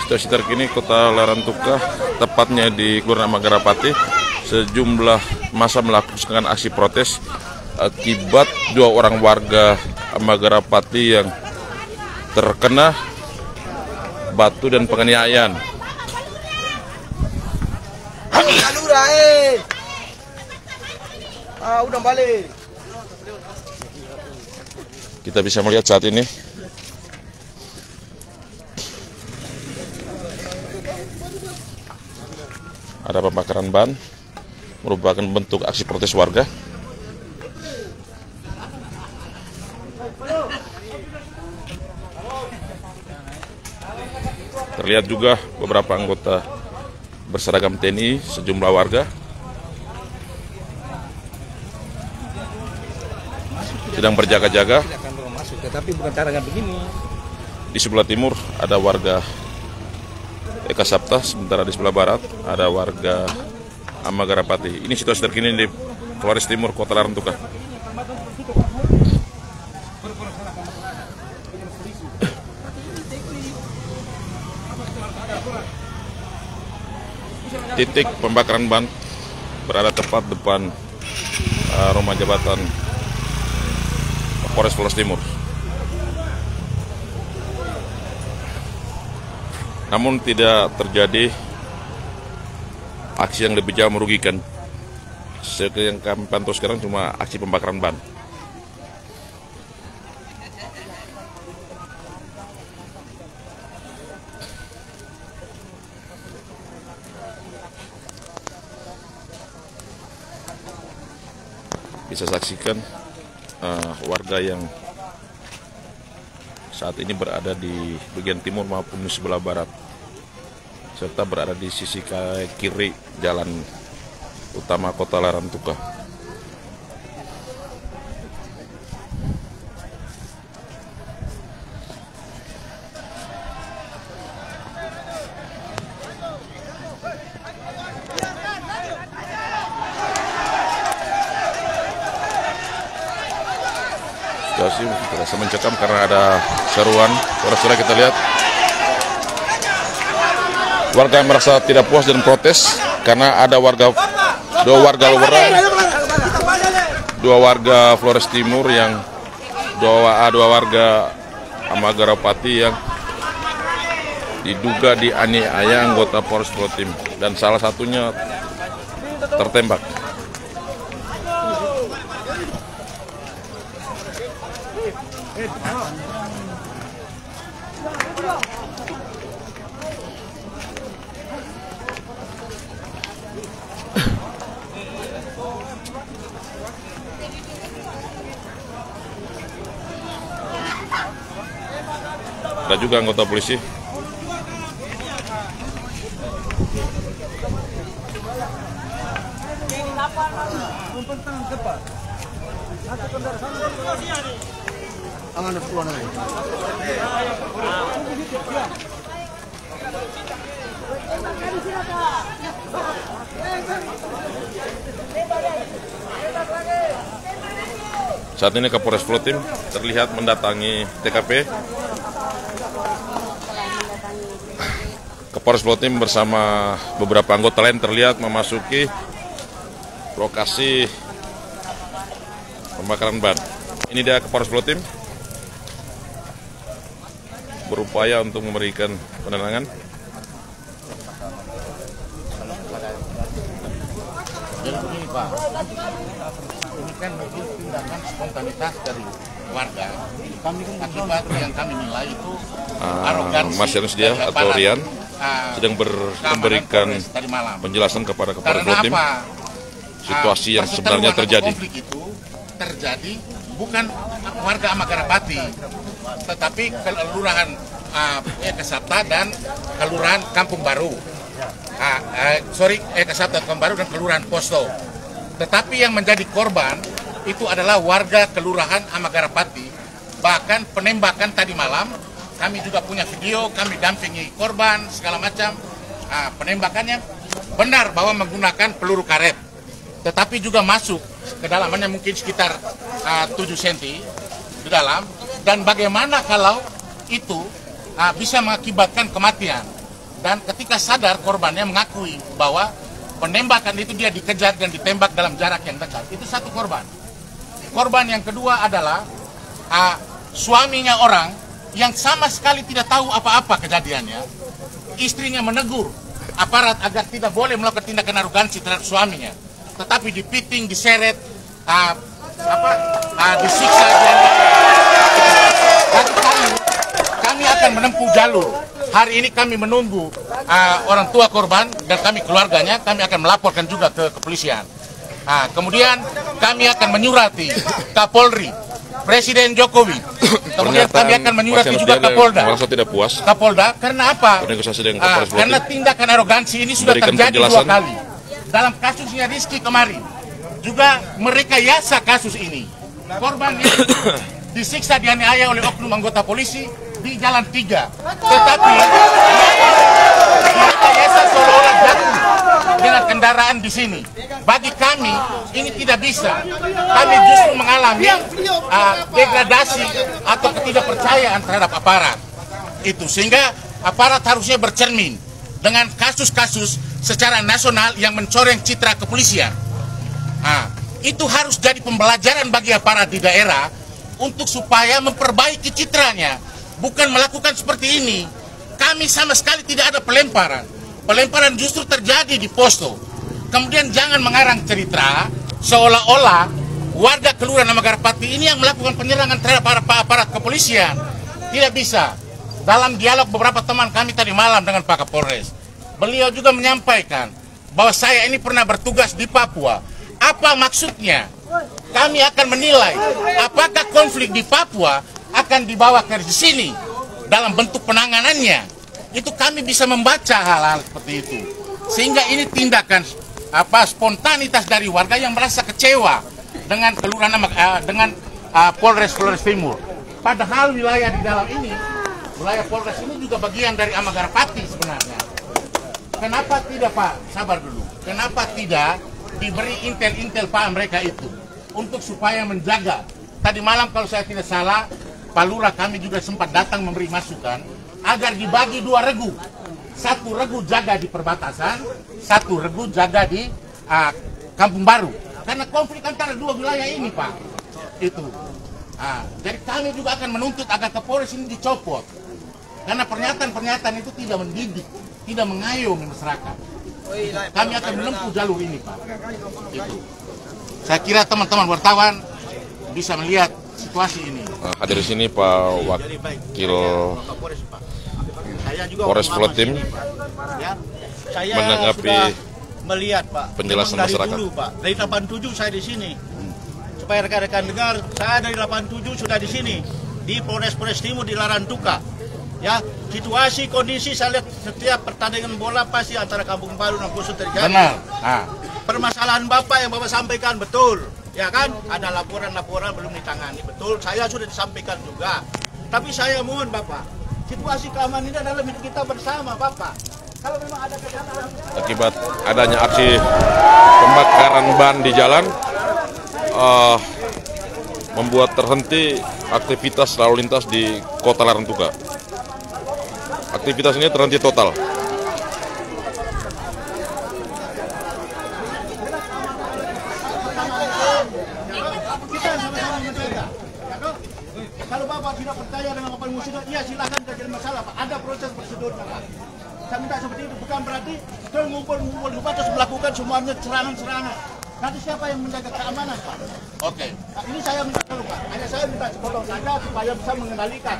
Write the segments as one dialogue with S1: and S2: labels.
S1: Situasi terkini Kota Larantuka, tepatnya di Kelurahan Amagarapati, sejumlah massa melakukan aksi protes akibat 2 orang warga Amagarapati yang terkena batu dan penganiayaan.
S2: Udah balik.
S1: Kita bisa melihat saat ini ada pembakaran ban, merupakan bentuk aksi protes warga. Terlihat juga beberapa anggota berseragam TNI, sejumlah warga sedang berjaga-jaga.
S2: Tetapi bukan caranya begini.
S1: Di sebelah timur ada warga Eka Sapta, sementara di sebelah barat ada warga Amagarapati. Ini situasi terkini di Flores Timur, Kota Larantuka. Titik pembakaran ban berada tepat depan rumah jabatan Polres Flores Timur. Namun tidak terjadi aksi yang lebih jauh merugikan. Yang kami pantau sekarang cuma aksi pembakaran ban. Bisa saksikan warga yang saat ini berada di bagian timur maupun di sebelah barat, serta berada di sisi kiri jalan utama Kota Larantuka. Situasi terasa mencekam karena ada seruan. Suara-suara kita lihat warga yang merasa tidak puas dan protes karena ada dua warga Flores Timur yang dua warga Amagarapati yang diduga dianiaya anggota Polres Flores Timur dan salah satunya tertembak. Ada juga anggota polisi. Saat ini Kapolres Flores Timur terlihat mendatangi TKP. Kapolres Flores Timur bersama beberapa anggota lain terlihat memasuki lokasi pembakaran ban. Ini dia Kapolres Flores Timur berupaya untuk memberikan penenangan.
S3: Jadi begini Pak, ini kan tindakan spontanitas dari warga. Akibat yang kami nilai itu arogansi.
S1: Mas Yanus dia atau Rian sedang memberikan penjelasan kepada Kapolres Flores Timur situasi yang sebenarnya terjadi.
S3: Konflik itu terjadi bukan warga Amagarapati, tetapi kelurahan Eka Sapta dan kelurahan Kampung Baru. Eka Sapta Kampung Baru dan kelurahan Posto. Tetapi yang menjadi korban itu adalah warga kelurahan Amagarapati. Bahkan penembakan tadi malam, kami juga punya video, kami dampingi korban segala macam. Penembakannya benar bahwa menggunakan peluru karet, tetapi juga masuk kedalamannya mungkin sekitar 7 cm di dalam. Dan bagaimana kalau itu bisa mengakibatkan kematian? Dan ketika sadar, korbannya mengakui bahwa penembakan itu dia dikejar dan ditembak dalam jarak yang dekat. Itu satu korban. Korban yang kedua adalah suaminya orang yang sama sekali tidak tahu apa-apa kejadiannya. Istrinya menegur aparat agar tidak boleh melakukan tindakan arogansi terhadap suaminya, tetapi dipiting, diseret, disiksa. Dan kami akan menempuh jalur. Hari ini kami menunggu orang tua korban dan kami keluarganya. Kami akan melaporkan juga ke kepolisian. Kemudian kami akan menyurati Kapolri, Presiden Jokowi. Kemudian kami akan menyurati juga Kapolda.
S1: Merasa tidak puas.
S3: Kapolda karena apa? Karena tindakan arogansi ini sudah terjadi 2 kali. Dalam kasusnya Rizky kemarin juga merekayasa kasus ini. Korban yang disiksa dianiaya oleh oknum anggota polisi di Jalan 3. Tetapi rekayasa seolah-olah jatuh dengan kendaraan di sini. Bagi kami ini tidak bisa. Kami justru mengalami degradasi atau ketidakpercayaan terhadap aparat. Itu sehingga aparat harusnya bercermin dengan kasus-kasus secara nasional yang mencoreng citra kepolisian. Itu harus jadi pembelajaran bagi aparat di daerah untuk supaya memperbaiki citranya, bukan melakukan seperti ini. Kami sama sekali tidak ada pelemparan. Pelemparan justru terjadi di posto. Kemudian jangan mengarang cerita seolah-olah warga Kelurahan Amagarapati ini yang melakukan penyerangan terhadap aparat kepolisian. Tidak bisa. Dalam dialog beberapa teman kami tadi malam dengan Pak Kapolres, beliau juga menyampaikan bahwa saya ini pernah bertugas di Papua. Apa maksudnya? Kami akan menilai apakah konflik di Papua akan dibawa ke sini dalam bentuk penanganannya. Itu kami bisa membaca hal-hal seperti itu. Sehingga ini tindakan spontanitas dari warga yang merasa kecewa dengan kelurahan dengan Polres Timur. Padahal wilayah di dalam ini, wilayah Polres ini juga bagian dari Amagarapati sebenarnya. Kenapa tidak, Pak? Sabar dulu. Kenapa tidak diberi intel-intel Pak mereka itu untuk supaya menjaga? Tadi malam kalau saya tidak salah, Pak Lurah kami juga sempat datang memberi masukan agar dibagi 2 regu. 1 regu jaga di perbatasan, 1 regu jaga di Kampung Baru. Karena konflik antara 2 wilayah ini, Pak. Itu. Jadi kami juga akan menuntut agar Kapolres ini dicopot. Karena pernyataan-pernyataan itu tidak mendidik, tidak mengayomi masyarakat. Kami akan menempuh jalur ini, Pak. Itu. Saya kira teman-teman wartawan bisa melihat situasi ini.
S1: Hadir di sini Pak Wakil Polres Volotim menanggapi
S4: melihat Pak
S1: penjelasan
S4: dari
S1: masyarakat.
S4: Dulu, Pak. Dari 87 saya di sini. Supaya rekan-rekan dengar, saya dari 87 sudah di sini di Polres Timur di Larantuka. Ya, situasi kondisi saya lihat setiap pertandingan bola pasti antara Kampung Baru dan Poso terjadi.
S3: Benar.
S4: Permasalahan Bapak yang Bapak sampaikan betul. Ya kan, ada laporan-laporan belum ditangani, betul. Saya sudah disampaikan juga. Tapi saya mohon Bapak, situasi keamanan ini adalah milik kita bersama, Bapak. Kalau memang ada kejadian
S1: Akibat adanya aksi pembakaran ban di jalan, membuat terhenti aktivitas lalu lintas di Kota Larantuka. Aktivitas ini terhenti total.
S4: Kalau Bapak tidak percaya dengan apa yang sudah, iya silakan, tidak jadi masalah, Pak. Ada proses prosedurnya, Pak. Saya minta seperti itu, bukan berarti kita ngumpul-ngumpul di terus melakukan semuanya serangan-serangan. Nanti siapa yang menjaga keamanan, Pak?
S3: Oke.
S4: Nah, ini saya minta dulu, Pak. Hanya saya minta sepotong saja supaya bisa mengendalikan.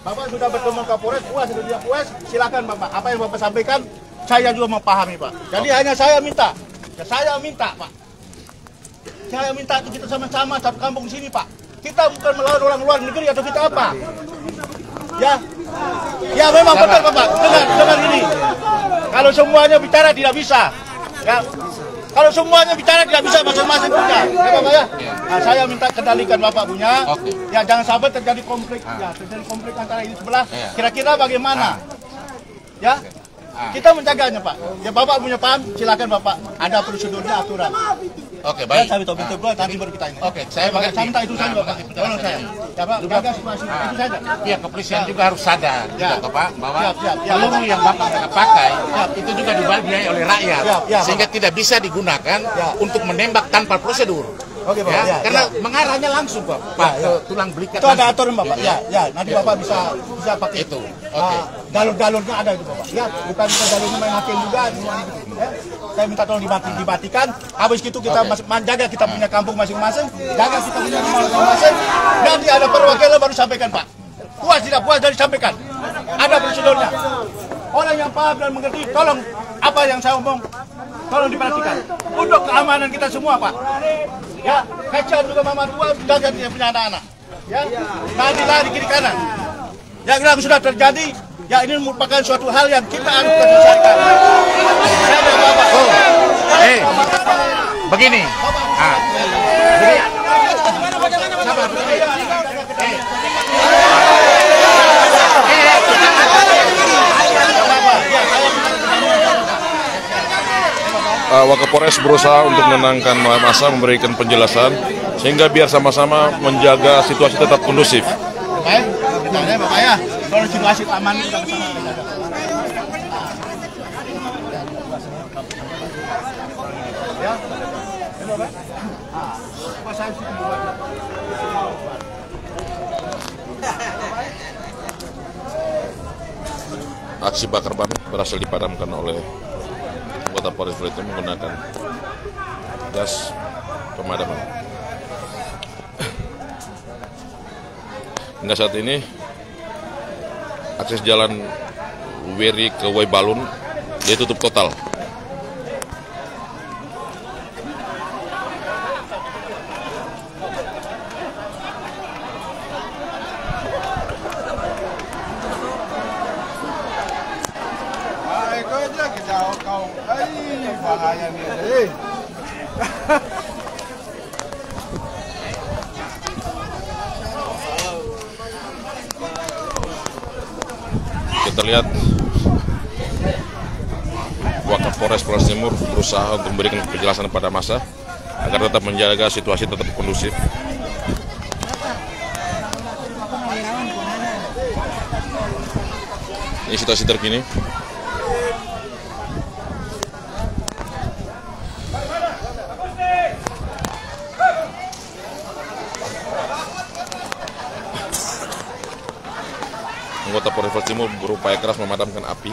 S4: Bapak sudah bertemu Kapolres, puas, sudah dia puas, silakan Bapak. Apa yang Bapak sampaikan, saya juga memahami, Pak. Jadi hanya saya minta, Pak. Saya minta kita sama-sama satu kampung sini, Pak. Kita bukan melawan orang luar negeri atau kita apa? Ya memang betul Bapak. Dengar ini. Kalau semuanya bicara tidak bisa. Ya. Kalau semuanya bicara tidak bisa masing-masing punya. Ya Bapak ya. Nah, saya minta kendalikan Bapak punya. Ya jangan sampai terjadi konflik. Ya terjadi konflik antara ini sebelah. Kira-kira bagaimana? Ya. Kita menjaganya Pak. Ya Bapak punya paham, silakan Bapak. Ada prosedurnya, aturan.
S3: Oke, baik.
S4: Saya minta pintu nanti baru kita ini.
S3: Oke, saya mengerti.
S4: Saya minta itu saja Bapak. Tolong saya. Ya Pak, jaga situasi itu saja.
S3: Pihak kepolisian juga harus sadar,
S4: Ya.
S3: gitu, Pak, bahwa
S4: Siap.
S3: peluru yang Bapak pakai itu juga dibiayai oleh rakyat,
S4: Ya,
S3: sehingga tidak bisa digunakan untuk menembak tanpa prosedur.
S4: Oke Pak.
S3: Ya,
S4: Ya,
S3: karena mengarahnya langsung Pak, ke tulang belikat.
S4: Itu ada aturan Bapak. Ya, nanti Bapak bisa pakai
S3: Itu. Oke.
S4: Galon-galonnya ada itu Bapak. Ya, bukan galonnya main hakim juga semua gitu. Ya. Saya minta tolong dimatikan. Habis itu kita menjaga kita punya kampung masing-masing, jaga kita punya rumah masing-masing. Nanti ada perwakilan baru sampaikan Pak. Puas tidak puas dari sampaikan. Ada prosedurnya. Orang yang paham dan mengerti, tolong apa yang saya omong, tolong diperhatikan. Untuk keamanan kita semua Pak. Ya, kacau juga mama tua jaga dia punya anak-anak. Ya, lari kiri kanan. Yang sudah terjadi, ya ini merupakan suatu hal yang kita harus selesaikan. Saya ada Bapak.
S3: Begini. Jadi, sabar.
S1: Wakapolres berusaha untuk menenangkan massa, memberikan penjelasan sehingga biar sama-sama menjaga situasi tetap kondusif.
S4: Baik, ditanya Bapak ya, kalau situasi aman kita bersama. Ya, Bapak. Pak saya
S1: Aksi bakar ban berhasil dipadamkan oleh anggota Polres itu menggunakan gas pemadaman. Hingga saat ini akses jalan Weri ke Waibalun ditutup total.
S4: bahaya nih.
S1: Kita lihat Wakapolres Flores Timur berusaha untuk memberikan penjelasan kepada massa agar tetap menjaga situasi tetap kondusif. Ini situasi terkini. Anggota Polres Flores Timur berupaya keras memadamkan api.